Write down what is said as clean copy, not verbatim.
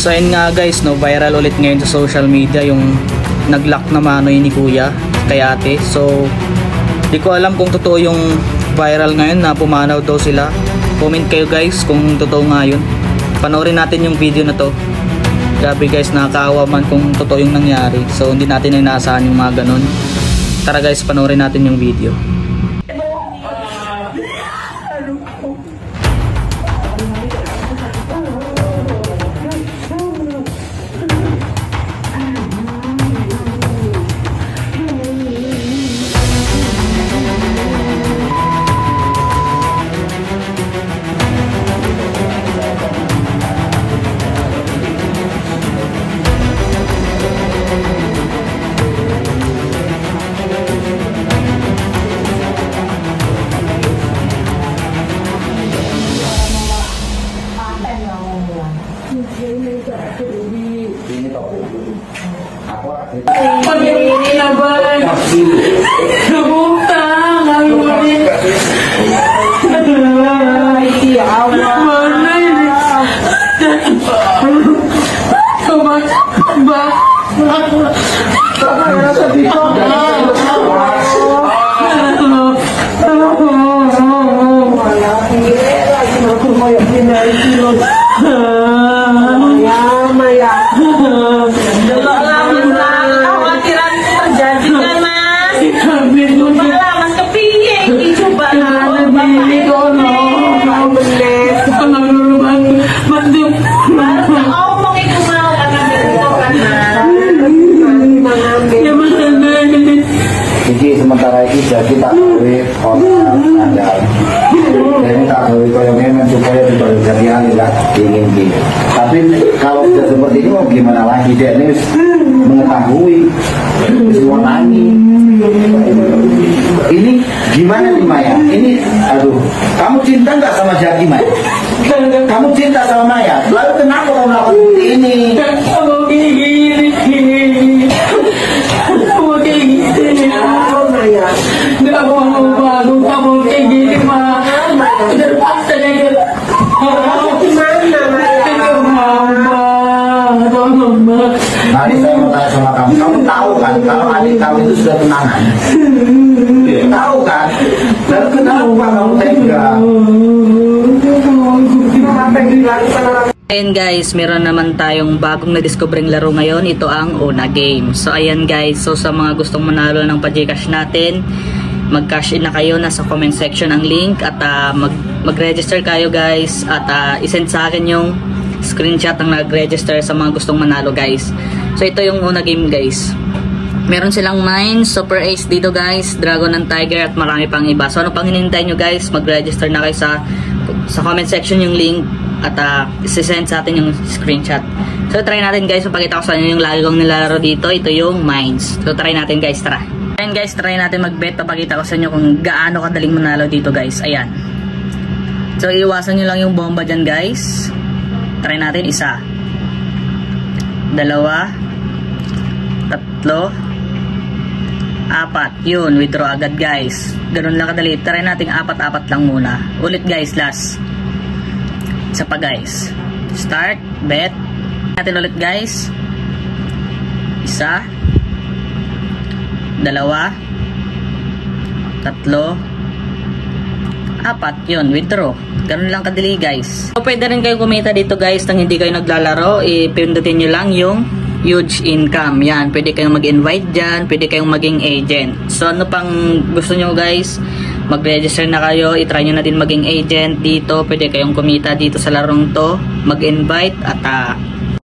So ayun nga guys, no, viral ulit ngayon sa social media yung nag-lock na manoy ni kuya kay ate. So di ko alam kung totoo yung viral ngayon na pumanaw daw sila. Comment kayo guys kung totoo nga yun. Panoorin natin yung video na to. Grabe guys, nakakaawa man kung totoo yung nangyari. So hindi natin inaasahan yung mga ganun. Tara guys, panoorin natin yung video. Pag-inaban Kabutang ang ulit Ay, awa sementara itu jadi tak boleh orang andal. Jadi tak boleh kalau memang supaya diperjadian tidak ingin gitu. Tapi kalau sudah seperti ini mau gimana lagi, dia ini mengetahui semua nani. Ini gimana nih Maya? Ini aduh, kamu cinta nggak sama Jaki Maya? Kamu cinta sama Maya? Lalu kenapa kamu melakukan seperti ini? Nggak mau baru kamu kayak gini mah terpaksa deh gimana mama tolong mah. Tadi saya mau tanya sama kamu, kamu tahu kan kalau adik kamu itu sudah tunangan? Tahu kan? Lalu kenapa kamu tega? Ayan guys, meron naman tayong bagong na-discovering laro ngayon. Ito ang Una Game. So ayan guys, so sa mga gustong manalo ng pa-Gcash natin, mag-cash in na kayo. Nasa comment section ang link. At mag-register kayo guys. At isend sa akin yung screenshot ng nag-register sa mga gustong manalo guys. So ito yung Una Game guys. Meron silang Mines, Super Ace dito guys, Dragon and Tiger at marami pang iba. So ano pang hinihintay nyo guys, mag-register na kayo sa comment section yung link. At isisend sa atin yung screenshot. So try natin guys, mapakita ko sa inyo yung lagi kong nilalaro dito. Ito yung Mines. So try natin guys, tara. Ayan guys, try natin mag-bet. Papakita ko sa inyo kung gaano kadaling manalo dito guys. Ayan. So iiwasan nyo lang yung bomba dyan guys. Try natin, 1, 2, 3, 4. Yun, withdraw agad guys. Ganun lang kadali. Try natin 4 lang muna. Ulit guys, last. Isa pa guys. Start, bet. Natin ulit guys. 1, 2, 3, 4. Yun, withdraw. Ganun lang kadali guys. So pwede rin kayo kumita dito guys nang hindi kayo naglalaro. Ipindutin nyo lang yung huge income. Yan, pwede kayong mag-invite dyan. Pwede kayong maging agent. So ano pang gusto nyo guys? Mag-register na kayo, i-try nyo na din maging agent dito, pwede kayong kumita dito sa larong to, mag-invite at